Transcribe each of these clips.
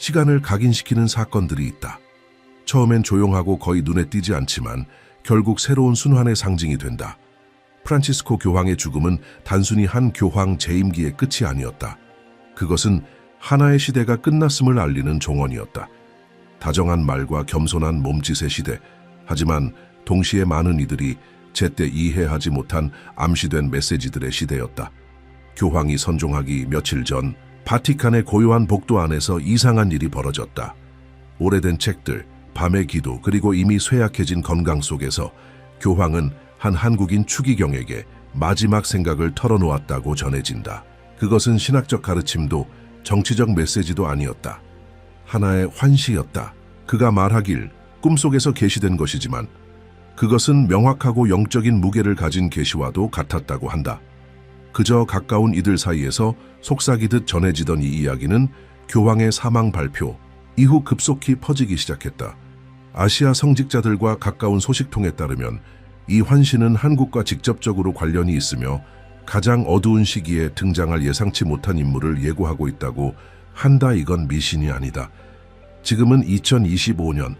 시간을 각인시키는 사건들이 있다. 처음엔 조용하고 거의 눈에 띄지 않지만 결국 새로운 순환의 상징이 된다. 프란치스코 교황의 죽음은 단순히 한 교황 재임기의 끝이 아니었다. 그것은 하나의 시대가 끝났음을 알리는 종언이었다. 다정한 말과 겸손한 몸짓의 시대. 하지만 동시에 많은 이들이 제때 이해하지 못한 암시된 메시지들의 시대였다. 교황이 선종하기 며칠 전 바티칸의 고요한 복도 안에서 이상한 일이 벌어졌다. 오래된 책들, 밤의 기도, 그리고 이미 쇠약해진 건강 속에서 교황은 한 한국인 추기경에게 마지막 생각을 털어놓았다고 전해진다. 그것은 신학적 가르침도 정치적 메시지도 아니었다. 하나의 환시였다. 그가 말하길 꿈속에서 계시된 것이지만 그것은 명확하고 영적인 무게를 가진 계시와도 같았다고 한다. 그저 가까운 이들 사이에서 속삭이듯 전해지던 이 이야기는 교황의 사망 발표 이후 급속히 퍼지기 시작했다. 아시아 성직자들과 가까운 소식통에 따르면 이 환시는 한국과 직접적으로 관련이 있으며 가장 어두운 시기에 등장할 예상치 못한 인물을 예고하고 있다고 한다. 이건 미신이 아니다. 지금은 2025년,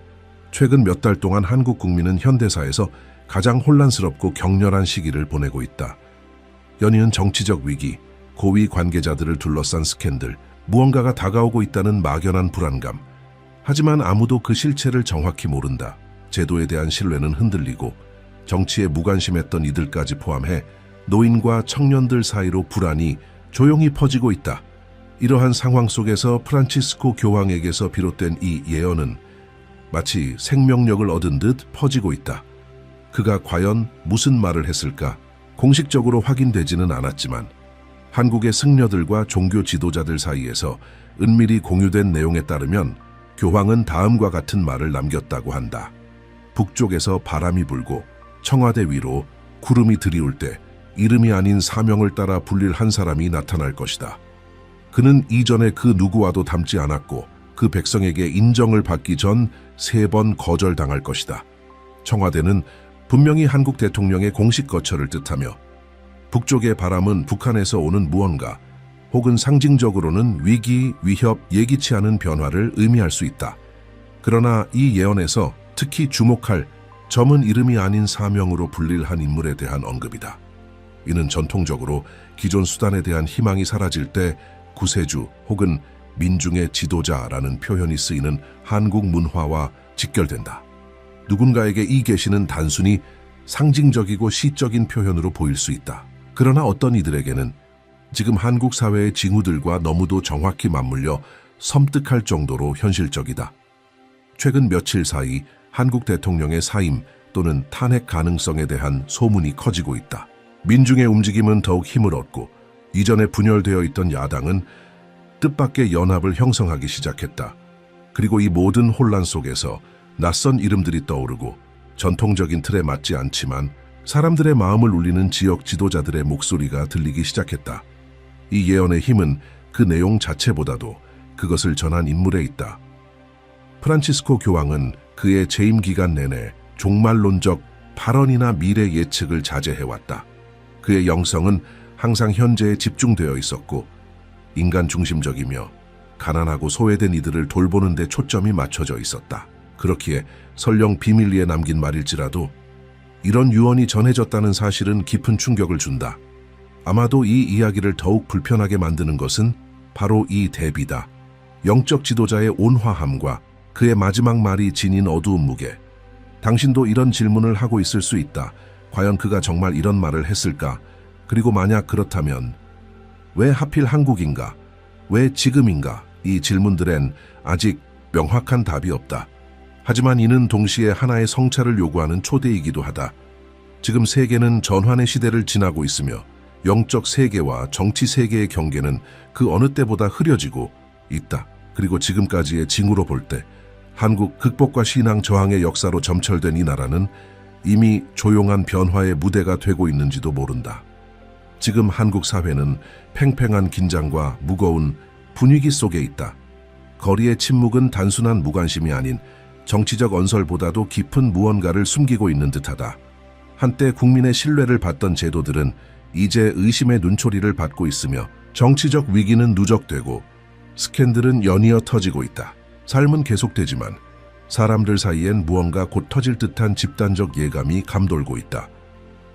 최근 몇 달 동안 한국 국민은 현대사에서 가장 혼란스럽고 격렬한 시기를 보내고 있다. 연이은 정치적 위기, 고위 관계자들을 둘러싼 스캔들, 무언가가 다가오고 있다는 막연한 불안감. 하지만 아무도 그 실체를 정확히 모른다. 제도에 대한 신뢰는 흔들리고 정치에 무관심했던 이들까지 포함해 노인과 청년들 사이로 불안이 조용히 퍼지고 있다. 이러한 상황 속에서 프란치스코 교황에게서 비롯된 이 예언은 마치 생명력을 얻은 듯 퍼지고 있다. 그가 과연 무슨 말을 했을까? 공식적으로 확인되지는 않았지만 한국의 승려들과 종교 지도자들 사이에서 은밀히 공유된 내용에 따르면 교황은 다음과 같은 말을 남겼다고 한다. 북쪽에서 바람이 불고 청와대 위로 구름이 들이올 때 이름이 아닌 사명을 따라 불릴 한 사람이 나타날 것이다. 그는 이전에 그 누구와도 닮지 않았고 그 백성에게 인정을 받기 전 3번 거절당할 것이다. 청와대는 분명히 한국 대통령의 공식 거처를 뜻하며 북쪽의 바람은 북한에서 오는 무언가 혹은 상징적으로는 위기, 위협, 예기치 않은 변화를 의미할 수 있다. 그러나 이 예언에서 특히 주목할 점은 이름이 아닌 사명으로 불릴 한 인물에 대한 언급이다. 이는 전통적으로 기존 수단에 대한 희망이 사라질 때 구세주 혹은 민중의 지도자라는 표현이 쓰이는 한국 문화와 직결된다. 누군가에게 이 계시는 단순히 상징적이고 시적인 표현으로 보일 수 있다. 그러나 어떤 이들에게는 지금 한국 사회의 징후들과 너무도 정확히 맞물려 섬뜩할 정도로 현실적이다. 최근 며칠 사이 한국 대통령의 사임 또는 탄핵 가능성에 대한 소문이 커지고 있다. 민중의 움직임은 더욱 힘을 얻고 이전에 분열되어 있던 야당은 뜻밖의 연합을 형성하기 시작했다. 그리고 이 모든 혼란 속에서 낯선 이름들이 떠오르고 전통적인 틀에 맞지 않지만 사람들의 마음을 울리는 지역 지도자들의 목소리가 들리기 시작했다. 이 예언의 힘은 그 내용 자체보다도 그것을 전한 인물에 있다. 프란치스코 교황은 그의 재임 기간 내내 종말론적 발언이나 미래 예측을 자제해왔다. 그의 영성은 항상 현재에 집중되어 있었고 인간 중심적이며 가난하고 소외된 이들을 돌보는 데 초점이 맞춰져 있었다. 그렇기에 설령 비밀리에 남긴 말일지라도 이런 유언이 전해졌다는 사실은 깊은 충격을 준다. 아마도 이 이야기를 더욱 불편하게 만드는 것은 바로 이 대비다. 영적 지도자의 온화함과 그의 마지막 말이 지닌 어두운 무게. 당신도 이런 질문을 하고 있을 수 있다. 과연 그가 정말 이런 말을 했을까? 그리고 만약 그렇다면 왜 하필 한국인가? 왜 지금인가? 이 질문들엔 아직 명확한 답이 없다. 하지만 이는 동시에 하나의 성찰을 요구하는 초대이기도 하다. 지금 세계는 전환의 시대를 지나고 있으며 영적 세계와 정치 세계의 경계는 그 어느 때보다 흐려지고 있다. 그리고 지금까지의 징후로 볼 때 한국 극복과 신앙 저항의 역사로 점철된 이 나라는 이미 조용한 변화의 무대가 되고 있는지도 모른다. 지금 한국 사회는 팽팽한 긴장과 무거운 분위기 속에 있다. 거리의 침묵은 단순한 무관심이 아닌 정치적 언설보다도 깊은 무언가를 숨기고 있는 듯하다. 한때 국민의 신뢰를 받던 제도들은 이제 의심의 눈초리를 받고 있으며 정치적 위기는 누적되고 스캔들은 연이어 터지고 있다. 삶은 계속되지만 사람들 사이엔 무언가 곧 터질 듯한 집단적 예감이 감돌고 있다.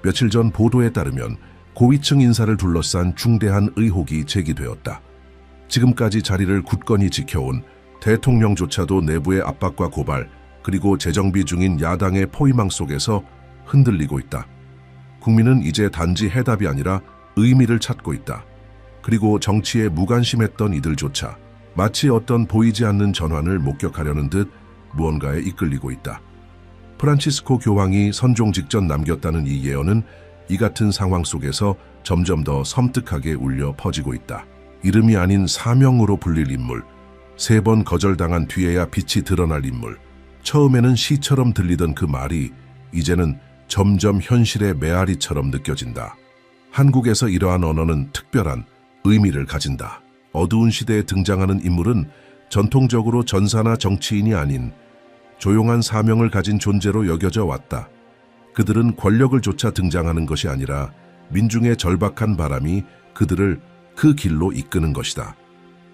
며칠 전 보도에 따르면 고위층 인사를 둘러싼 중대한 의혹이 제기되었다. 지금까지 자리를 굳건히 지켜온 대통령조차도 내부의 압박과 고발, 그리고 재정비 중인 야당의 포위망 속에서 흔들리고 있다. 국민은 이제 단지 해답이 아니라 의미를 찾고 있다. 그리고 정치에 무관심했던 이들조차 마치 어떤 보이지 않는 전환을 목격하려는 듯 무언가에 이끌리고 있다. 프란치스코 교황이 선종 직전 남겼다는 이 예언은 이 같은 상황 속에서 점점 더 섬뜩하게 울려 퍼지고 있다. 이름이 아닌 사명으로 불릴 인물, 3번 거절당한 뒤에야 빛이 드러날 인물. 처음에는 시처럼 들리던 그 말이 이제는 점점 현실의 메아리처럼 느껴진다. 한국에서 이러한 언어는 특별한 의미를 가진다. 어두운 시대에 등장하는 인물은 전통적으로 전사나 정치인이 아닌 조용한 사명을 가진 존재로 여겨져 왔다. 그들은 권력을 쫓아 등장하는 것이 아니라 민중의 절박한 바람이 그들을 그 길로 이끄는 것이다.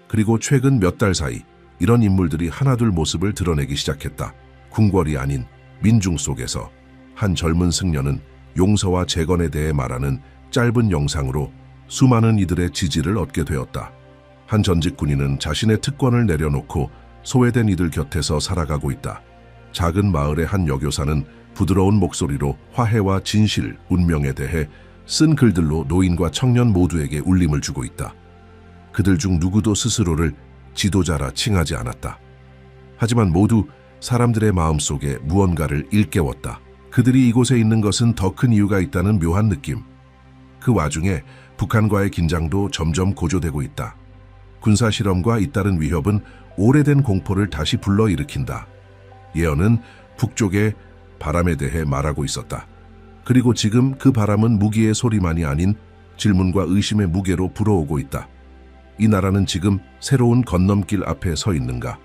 그리고 최근 몇 달 사이 이런 인물들이 하나둘 모습을 드러내기 시작했다. 궁궐이 아닌 민중 속에서 한 젊은 승려는 용서와 재건에 대해 말하는 짧은 영상으로 수많은 이들의 지지를 얻게 되었다. 한 전직 군인은 자신의 특권을 내려놓고 소외된 이들 곁에서 살아가고 있다. 작은 마을의 한 여교사는 부드러운 목소리로 화해와 진실, 운명에 대해 쓴 글들로 노인과 청년 모두에게 울림을 주고 있다. 그들 중 누구도 스스로를 지도자라 칭하지 않았다. 하지만 모두 사람들의 마음속에 무언가를 일깨웠다. 그들이 이곳에 있는 것은 더 큰 이유가 있다는 묘한 느낌. 그 와중에 북한과의 긴장도 점점 고조되고 있다. 군사실험과 잇따른 위협은 오래된 공포를 다시 불러일으킨다. 예언은 북쪽의 바람에 대해 말하고 있었다. 그리고 지금 그 바람은 무기의 소리만이 아닌 질문과 의심의 무게로 불어오고 있다. 이 나라는 지금 새로운 건넘길 앞에 서 있는가?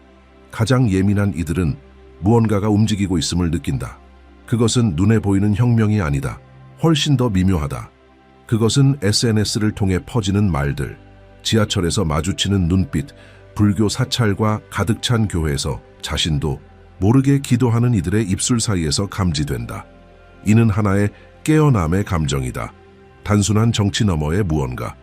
가장 예민한 이들은 무언가가 움직이고 있음을 느낀다. 그것은 눈에 보이는 혁명이 아니다. 훨씬 더 미묘하다. 그것은 SNS를 통해 퍼지는 말들, 지하철에서 마주치는 눈빛, 불교 사찰과 가득 찬 교회에서 자신도 모르게 기도하는 이들의 입술 사이에서 감지된다. 이는 하나의 깨어남의 감정이다. 단순한 정치 너머의 무언가,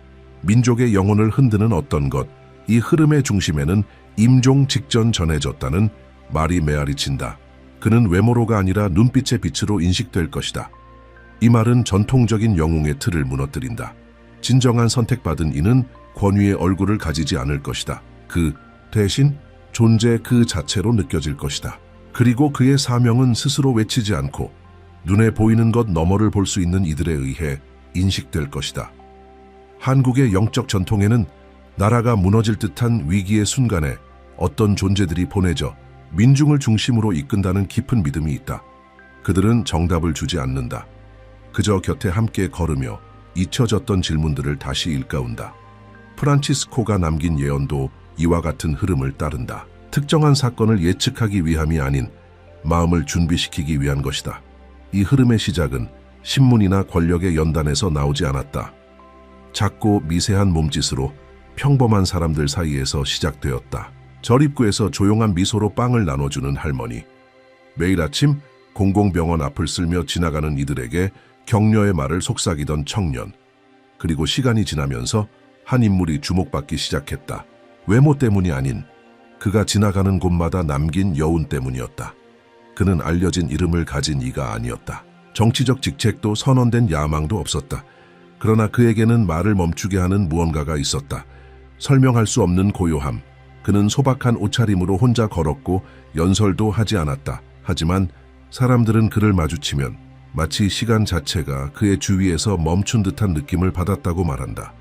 민족의 영혼을 흔드는 어떤 것, 이 흐름의 중심에는 임종 직전 전해졌다는 말이 메아리친다. 그는 외모로가 아니라 눈빛의 빛으로 인식될 것이다. 이 말은 전통적인 영웅의 틀을 무너뜨린다. 진정한 선택받은 이는 권위의 얼굴을 가지지 않을 것이다. 그 대신 존재 그 자체로 느껴질 것이다. 그리고 그의 사명은 스스로 외치지 않고 눈에 보이는 것 너머를 볼 수 있는 이들에 의해 인식될 것이다. 한국의 영적 전통에는 나라가 무너질 듯한 위기의 순간에 어떤 존재들이 보내져 민중을 중심으로 이끈다는 깊은 믿음이 있다. 그들은 정답을 주지 않는다. 그저 곁에 함께 걸으며 잊혀졌던 질문들을 다시 일깨운다. 프란치스코가 남긴 예언도 이와 같은 흐름을 따른다. 특정한 사건을 예측하기 위함이 아닌 마음을 준비시키기 위한 것이다. 이 흐름의 시작은 신문이나 권력의 연단에서 나오지 않았다. 작고 미세한 몸짓으로 평범한 사람들 사이에서 시작되었다. 절입구에서 조용한 미소로 빵을 나눠주는 할머니, 매일 아침 공공병원 앞을 쓸며 지나가는 이들에게 격려의 말을 속삭이던 청년, 그리고 시간이 지나면서 한 인물이 주목받기 시작했다. 외모 때문이 아닌 그가 지나가는 곳마다 남긴 여운 때문이었다. 그는 알려진 이름을 가진 이가 아니었다. 정치적 직책도 선언된 야망도 없었다. 그러나 그에게는 말을 멈추게 하는 무언가가 있었다. 설명할 수 없는 고요함. 그는 소박한 옷차림으로 혼자 걸었고 연설도 하지 않았다. 하지만 사람들은 그를 마주치면 마치 시간 자체가 그의 주위에서 멈춘 듯한 느낌을 받았다고 말한다.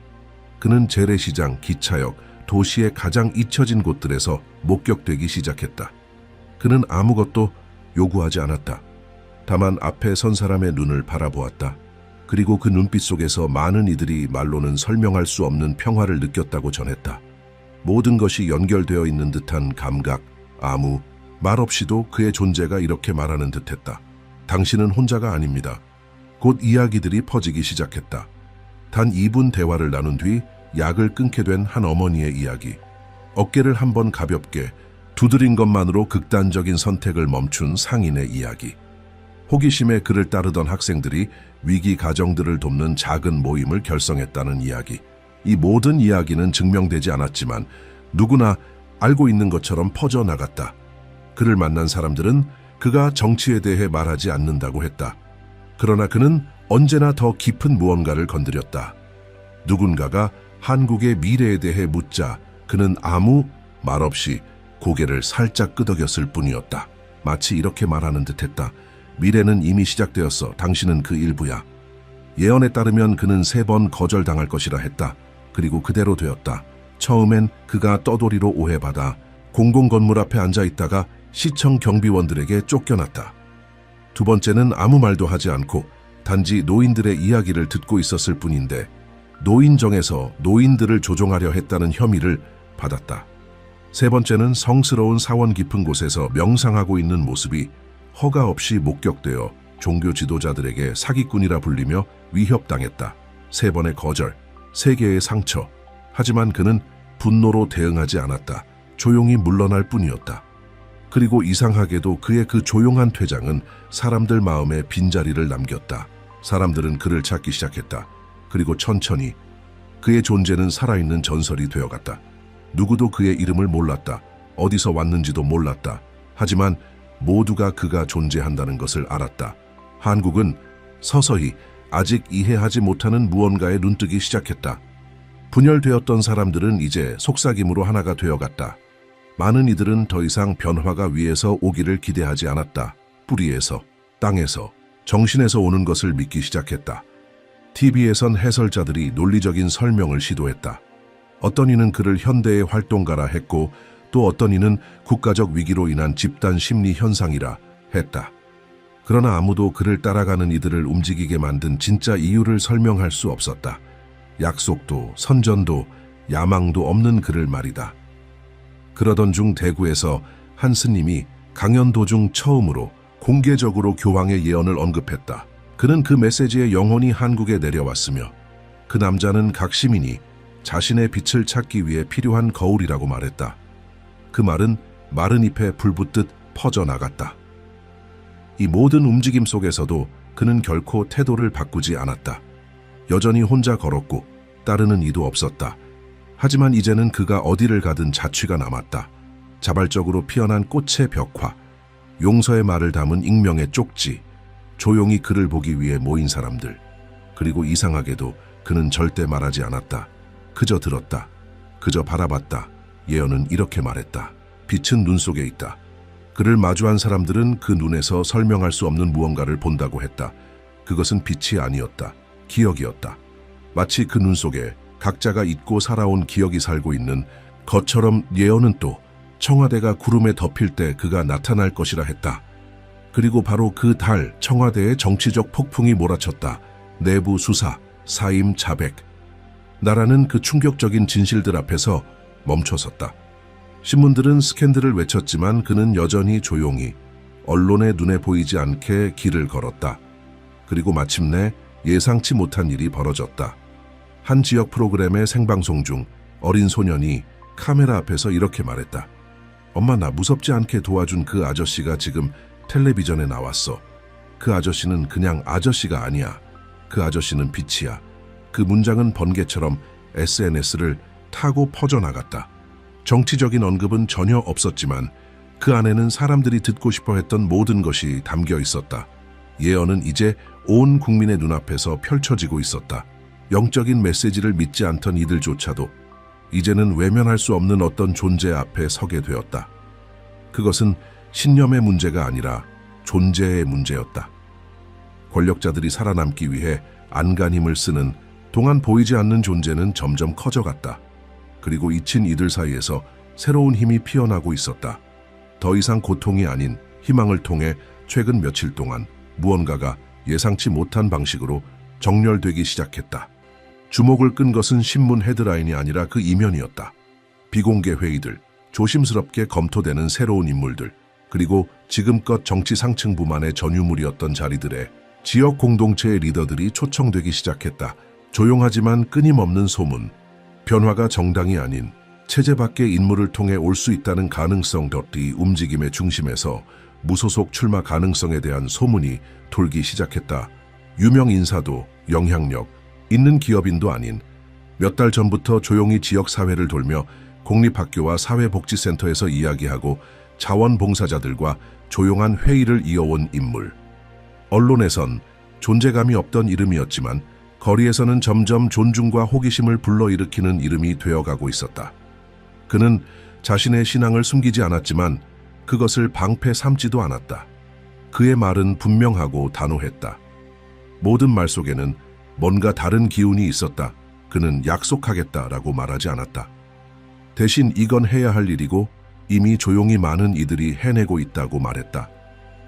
그는 재래시장, 기차역, 도시의 가장 잊혀진 곳들에서 목격되기 시작했다. 그는 아무것도 요구하지 않았다. 다만 앞에 선 사람의 눈을 바라보았다. 그리고 그 눈빛 속에서 많은 이들이 말로는 설명할 수 없는 평화를 느꼈다고 전했다. 모든 것이 연결되어 있는 듯한 감각, 아무 말 없이도 그의 존재가 이렇게 말하는 듯했다. 당신은 혼자가 아닙니다. 곧 이야기들이 퍼지기 시작했다. 단 2분 대화를 나눈 뒤 약을 끊게 된 한 어머니의 이야기. 어깨를 한번 가볍게 두드린 것만으로 극단적인 선택을 멈춘 상인의 이야기. 호기심에 그를 따르던 학생들이 위기 가정들을 돕는 작은 모임을 결성했다는 이야기. 이 모든 이야기는 증명되지 않았지만 누구나 알고 있는 것처럼 퍼져나갔다. 그를 만난 사람들은 그가 정치에 대해 말하지 않는다고 했다. 그러나 그는 언제나 더 깊은 무언가를 건드렸다. 누군가가 한국의 미래에 대해 묻자 그는 아무 말 없이 고개를 살짝 끄덕였을 뿐이었다. 마치 이렇게 말하는 듯했다. 미래는 이미 시작되었어. 당신은 그 일부야. 예언에 따르면 그는 3번 거절당할 것이라 했다. 그리고 그대로 되었다. 처음엔 그가 떠돌이로 오해받아 공공건물 앞에 앉아있다가 시청 경비원들에게 쫓겨났다. 2번째는 아무 말도 하지 않고 단지 노인들의 이야기를 듣고 있었을 뿐인데 노인정에서 노인들을 조종하려 했다는 혐의를 받았다. 3번째는 성스러운 사원 깊은 곳에서 명상하고 있는 모습이 허가 없이 목격되어 종교 지도자들에게 사기꾼이라 불리며 위협당했다. 3번의 거절, 3개의 상처. 하지만 그는 분노로 대응하지 않았다. 조용히 물러날 뿐이었다. 그리고 이상하게도 그의 그 조용한 퇴장은 사람들 마음에 빈자리를 남겼다. 사람들은 그를 찾기 시작했다. 그리고 천천히 그의 존재는 살아있는 전설이 되어갔다. 누구도 그의 이름을 몰랐다. 어디서 왔는지도 몰랐다. 하지만 모두가 그가 존재한다는 것을 알았다. 한국은 서서히 아직 이해하지 못하는 무언가에 눈뜨기 시작했다. 분열되었던 사람들은 이제 속삭임으로 하나가 되어갔다. 많은 이들은 더 이상 변화가 위에서 오기를 기대하지 않았다. 뿌리에서, 땅에서, 정신에서 오는 것을 믿기 시작했다. TV에선 해설자들이 논리적인 설명을 시도했다. 어떤 이는 그를 현대의 활동가라 했고 또 어떤 이는 국가적 위기로 인한 집단 심리 현상이라 했다. 그러나 아무도 그를 따라가는 이들을 움직이게 만든 진짜 이유를 설명할 수 없었다. 약속도 선전도 야망도 없는 그를 말이다. 그러던 중 대구에서 한 스님이 강연 도중 처음으로 공개적으로 교황의 예언을 언급했다. 그는 그 메시지에 영혼이 한국에 내려왔으며 그 남자는 각 시민이 자신의 빛을 찾기 위해 필요한 거울이라고 말했다. 그 말은 마른 잎에 불 붙듯 퍼져나갔다. 이 모든 움직임 속에서도 그는 결코 태도를 바꾸지 않았다. 여전히 혼자 걸었고 따르는 이도 없었다. 하지만 이제는 그가 어디를 가든 자취가 남았다. 자발적으로 피어난 꽃의 벽화, 용서의 말을 담은 익명의 쪽지, 조용히 그를 보기 위해 모인 사람들. 그리고 이상하게도 그는 절대 말하지 않았다. 그저 들었다. 그저 바라봤다. 예언은 이렇게 말했다. 빛은 눈 속에 있다. 그를 마주한 사람들은 그 눈에서 설명할 수 없는 무언가를 본다고 했다. 그것은 빛이 아니었다. 기억이었다. 마치 그 눈 속에 각자가 잊고 살아온 기억이 살고 있는 것처럼 예언은 또 청와대가 구름에 덮일 때 그가 나타날 것이라 했다. 그리고 바로 그 달 청와대에 정치적 폭풍이 몰아쳤다. 내부 수사, 사임 자백. 나라는 그 충격적인 진실들 앞에서 멈춰섰다. 신문들은 스캔들을 외쳤지만 그는 여전히 조용히 언론의 눈에 보이지 않게 길을 걸었다. 그리고 마침내 예상치 못한 일이 벌어졌다. 한 지역 프로그램의 생방송 중 어린 소년이 카메라 앞에서 이렇게 말했다. 엄마, 나 무섭지 않게 도와준 그 아저씨가 지금 텔레비전에 나왔어. 그 아저씨는 그냥 아저씨가 아니야. 그 아저씨는 빛이야. 그 문장은 번개처럼 SNS를 타고 퍼져나갔다. 정치적인 언급은 전혀 없었지만 그 안에는 사람들이 듣고 싶어 했던 모든 것이 담겨 있었다. 예언은 이제 온 국민의 눈앞에서 펼쳐지고 있었다. 영적인 메시지를 믿지 않던 이들조차도 이제는 외면할 수 없는 어떤 존재 앞에 서게 되었다. 그것은 신념의 문제가 아니라 존재의 문제였다. 권력자들이 살아남기 위해 안간 힘을 쓰는 동안 보이지 않는 존재는 점점 커져갔다. 그리고 잊힌 이들 사이에서 새로운 힘이 피어나고 있었다. 더 이상 고통이 아닌 희망을 통해 최근 며칠 동안 무언가가 예상치 못한 방식으로 정렬되기 시작했다. 주목을 끈 것은 신문 헤드라인이 아니라 그 이면이었다. 비공개 회의들, 조심스럽게 검토되는 새로운 인물들, 그리고 지금껏 정치 상층부만의 전유물이었던 자리들에 지역 공동체의 리더들이 초청되기 시작했다. 조용하지만 끊임없는 소문, 변화가 정당이 아닌 체제 밖의 인물을 통해 올 수 있다는 가능성 이 움직임의 중심에서 무소속 출마 가능성에 대한 소문이 돌기 시작했다. 유명 인사도 영향력 있는 기업인도 아닌 몇 달 전부터 조용히 지역 사회를 돌며 공립학교와 사회복지센터에서 이야기하고 자원봉사자들과 조용한 회의를 이어온 인물. 언론에선 존재감이 없던 이름이었지만 거리에서는 점점 존중과 호기심을 불러일으키는 이름이 되어가고 있었다. 그는 자신의 신앙을 숨기지 않았지만 그것을 방패 삼지도 않았다. 그의 말은 분명하고 단호했다. 모든 말 속에는 뭔가 다른 기운이 있었다. 그는 약속하겠다라고 말하지 않았다. 대신 이건 해야 할 일이고 이미 조용히 많은 이들이 해내고 있다고 말했다.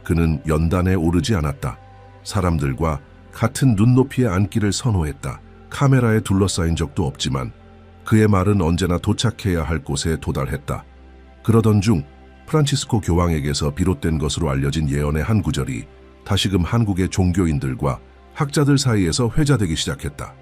그는 연단에 오르지 않았다. 사람들과 같은 눈높이에 앉기를 선호했다. 카메라에 둘러싸인 적도 없지만 그의 말은 언제나 도착해야 할 곳에 도달했다. 그러던 중 프란치스코 교황에게서 비롯된 것으로 알려진 예언의 한 구절이 다시금 한국의 종교인들과 학자들 사이에서 회자되기 시작했다.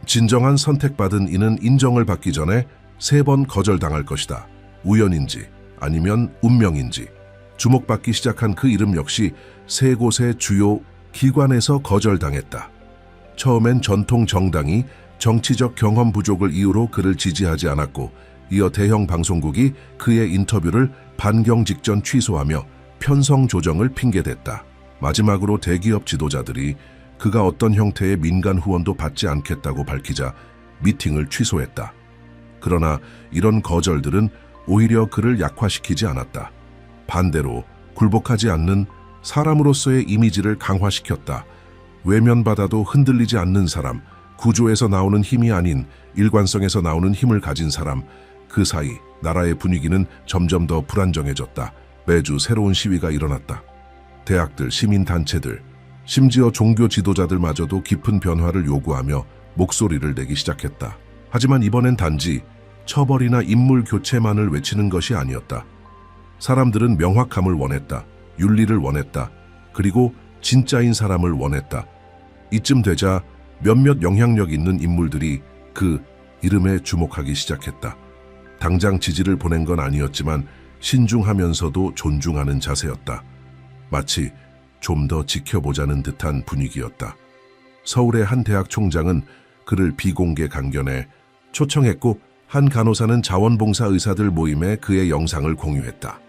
진정한 선택받은 이는 인정을 받기 전에 3번 거절당할 것이다. 우연인지 아니면 운명인지. 주목받기 시작한 그 이름 역시 3곳의 주요 기관에서 거절당했다. 처음엔 전통 정당이 정치적 경험 부족을 이유로 그를 지지하지 않았고 이어 대형 방송국이 그의 인터뷰를 반경 직전 취소하며 편성 조정을 핑계댔다. 마지막으로 대기업 지도자들이 그가 어떤 형태의 민간 후원도 받지 않겠다고 밝히자 미팅을 취소했다. 그러나 이런 거절들은 오히려 그를 약화시키지 않았다. 반대로 굴복하지 않는 사람으로서의 이미지를 강화시켰다. 외면받아도 흔들리지 않는 사람, 구조에서 나오는 힘이 아닌 일관성에서 나오는 힘을 가진 사람, 그 사이 나라의 분위기는 점점 더 불안정해졌다. 매주 새로운 시위가 일어났다. 대학들, 시민단체들, 심지어 종교 지도자들마저도 깊은 변화를 요구하며 목소리를 내기 시작했다. 하지만 이번엔 단지 처벌이나 인물 교체만을 외치는 것이 아니었다. 사람들은 명확함을 원했다. 윤리를 원했다. 그리고 진짜인 사람을 원했다. 이쯤 되자 몇몇 영향력 있는 인물들이 그 이름에 주목하기 시작했다. 당장 지지를 보낸 건 아니었지만 신중하면서도 존중하는 자세였다. 마치 좀 더 지켜보자는 듯한 분위기였다. 서울의 한 대학 총장은 그를 비공개 강연에 초청했고 한 간호사는 자원봉사 의사들 모임에 그의 영상을 공유했다.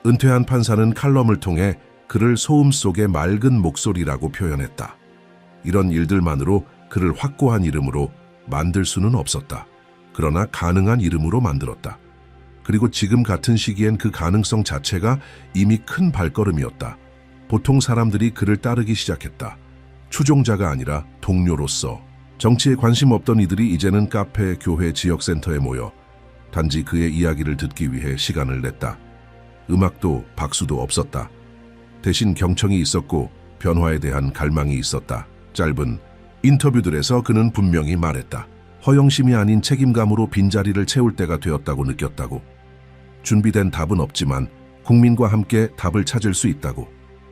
은퇴한 판사는 칼럼을 통해 그를 소음 속의 맑은 목소리라고 표현했다. 이런 일들만으로 그를 확고한 이름으로 만들 수는 없었다. 그러나 가능한 이름으로 만들었다. 그리고 지금 같은 시기엔 그 가능성 자체가 이미 큰 발걸음이었다. 보통 사람들이 그를 따르기 시작했다. 추종자가 아니라 동료로서. 정치에 관심 없던 이들이 이제는 카페, 교회, 지역센터에 모여 단지 그의 이야기를 듣기 위해 시간을 냈다. 음악도 박수도 없었다. 대신 경청이 있었고 변화에 대한 갈망이 있었다. 짧은 인터뷰들에서 그는 분명히 말했다. 허영심이 아닌 책임감으로 빈자리를 채울 때가 되었다고 느꼈다고. 준비된 답은 없지만 국민과 함께 답을 찾을 수 있다고.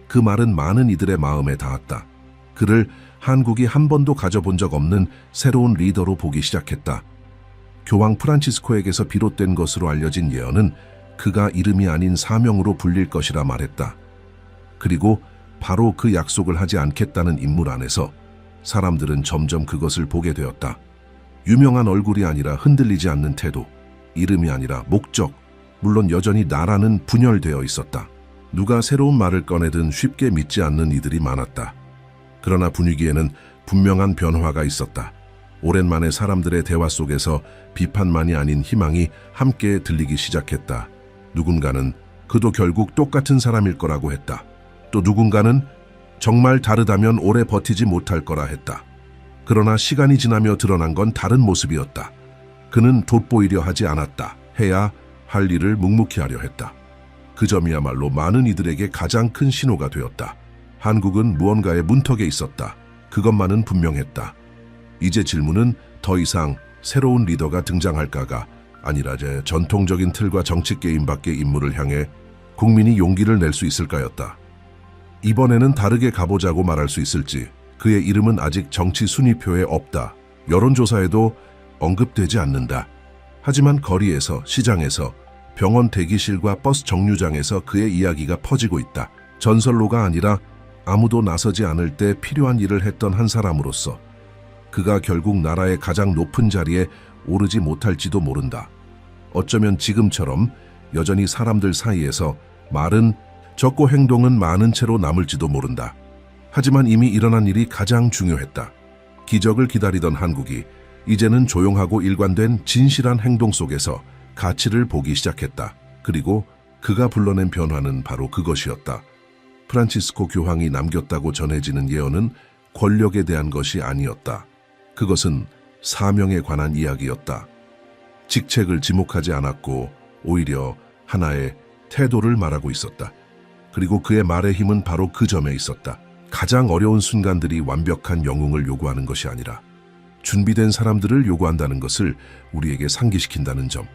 그 말은 많은 이들의 마음에 닿았다. 그를 한국이 한 번도 가져본 적 없는 새로운 리더로 보기 시작했다. 교황 프란치스코에게서 비롯된 것으로 알려진 예언은 그가 이름이 아닌 사명으로 불릴 것이라 말했다. 그리고 바로 그 약속을 하지 않겠다는 인물 안에서 사람들은 점점 그것을 보게 되었다. 유명한 얼굴이 아니라 흔들리지 않는 태도, 이름이 아니라 목적, 물론 여전히 나라는 분열되어 있었다. 누가 새로운 말을 꺼내든 쉽게 믿지 않는 이들이 많았다. 그러나 분위기에는 분명한 변화가 있었다. 오랜만에 사람들의 대화 속에서 비판만이 아닌 희망이 함께 들리기 시작했다. 누군가는 그도 결국 똑같은 사람일 거라고 했다. 또 누군가는 정말 다르다면 오래 버티지 못할 거라 했다. 그러나 시간이 지나며 드러난 건 다른 모습이었다. 그는 돋보이려 하지 않았다. 해야 할 일을 묵묵히 하려 했다. 그 점이야말로 많은 이들에게 가장 큰 신호가 되었다. 한국은 무언가의 문턱에 있었다. 그것만은 분명했다. 이제 질문은 더 이상 새로운 리더가 등장할까가 아니라 전통적인 틀과 정치 게임 밖의 인물을 향해 국민이 용기를 낼 수 있을까였다. 이번에는 다르게 가보자고 말할 수 있을지. 그의 이름은 아직 정치 순위표에 없다. 여론조사에도 언급되지 않는다. 하지만 거리에서, 시장에서, 병원 대기실과 버스 정류장에서 그의 이야기가 퍼지고 있다. 전설로가 아니라 아무도 나서지 않을 때 필요한 일을 했던 한 사람으로서 그가 결국 나라의 가장 높은 자리에 오르지 못할지도 모른다. 어쩌면 지금처럼 여전히 사람들 사이에서 말은 적고 행동은 많은 채로 남을지도 모른다. 하지만 이미 일어난 일이 가장 중요했다. 기적을 기다리던 한국이 이제는 조용하고 일관된 진실한 행동 속에서 가치를 보기 시작했다. 그리고 그가 불러낸 변화는 바로 그것이었다. 프란치스코 교황이 남겼다고 전해지는 예언은 권력에 대한 것이 아니었다. 그것은 사명에 관한 이야기였다. 직책을 지목하지 않았고 오히려 하나의 태도를 말하고 있었다. 그리고 그의 말의 힘은 바로 그 점에 있었다. 가장 어려운 순간들이 완벽한 영웅을 요구하는 것이 아니라 준비된 사람들을 요구한다는 것을 우리에게 상기시킨다는 점.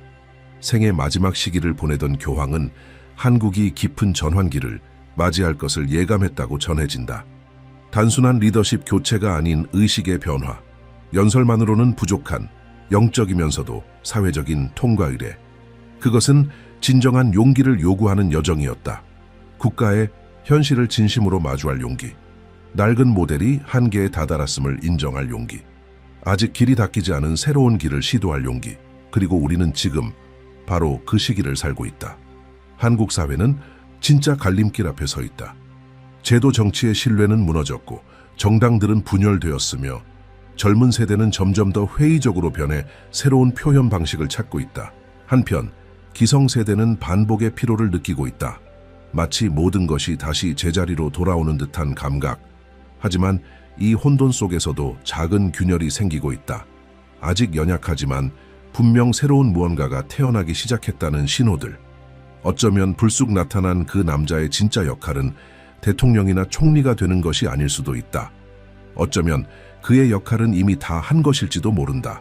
생의 마지막 시기를 보내던 교황은 한국이 깊은 전환기를 맞이할 것을 예감했다고 전해진다. 단순한 리더십 교체가 아닌 의식의 변화, 연설만으로는 부족한 영적이면서도 사회적인 통과 의례. 그것은 진정한 용기를 요구하는 여정이었다. 국가의 현실을 진심으로 마주할 용기, 낡은 모델이 한계에 다다랐음을 인정할 용기, 아직 길이 닦이지 않은 새로운 길을 시도할 용기, 그리고 우리는 지금 바로 그 시기를 살고 있다. 한국 사회는 진짜 갈림길 앞에 서 있다. 제도 정치의 신뢰는 무너졌고 정당들은 분열되었으며 젊은 세대는 점점 더 회의적으로 변해 새로운 표현 방식을 찾고 있다. 한편 기성세대는 반복의 피로를 느끼고 있다. 마치 모든 것이 다시 제자리로 돌아오는 듯한 감각. 하지만 이 혼돈 속에서도 작은 균열이 생기고 있다. 아직 연약하지만 분명 새로운 무언가가 태어나기 시작했다는 신호들. 어쩌면 불쑥 나타난 그 남자의 진짜 역할은 대통령이나 총리가 되는 것이 아닐 수도 있다. 어쩌면 그의 역할은 이미 다 한 것일지도 모른다.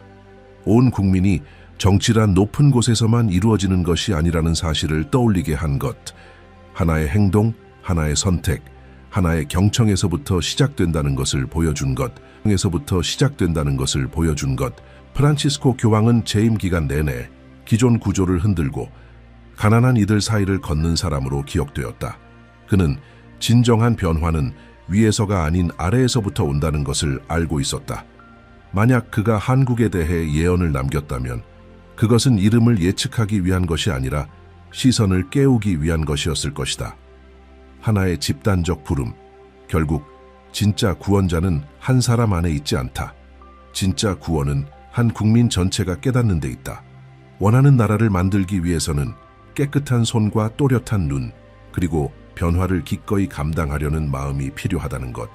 온 국민이 정치란 높은 곳에서만 이루어지는 것이 아니라는 사실을 떠올리게 한 것. 하나의 행동, 하나의 선택, 하나의 경청에서부터 시작된다는 것을 보여준 것, 에서부터 시작된다는 것을 보여준 것. 프란치스코 교황은 재임 기간 내내 기존 구조를 흔들고 가난한 이들 사이를 걷는 사람으로 기억되었다. 그는 진정한 변화는 위에서가 아닌 아래에서부터 온다는 것을 알고 있었다. 만약 그가 한국에 대해 예언을 남겼다면 그것은 이름을 예측하기 위한 것이 아니라 시선을 깨우기 위한 것이었을 것이다. 하나의 집단적 부름. 결국 진짜 구원자는 한 사람 안에 있지 않다. 진짜 구원은 한 국민 전체가 깨닫는 데 있다. 원하는 나라를 만들기 위해서는 깨끗한 손과 또렷한 눈, 그리고 변화를 기꺼이 감당하려는 마음이 필요하다는 것.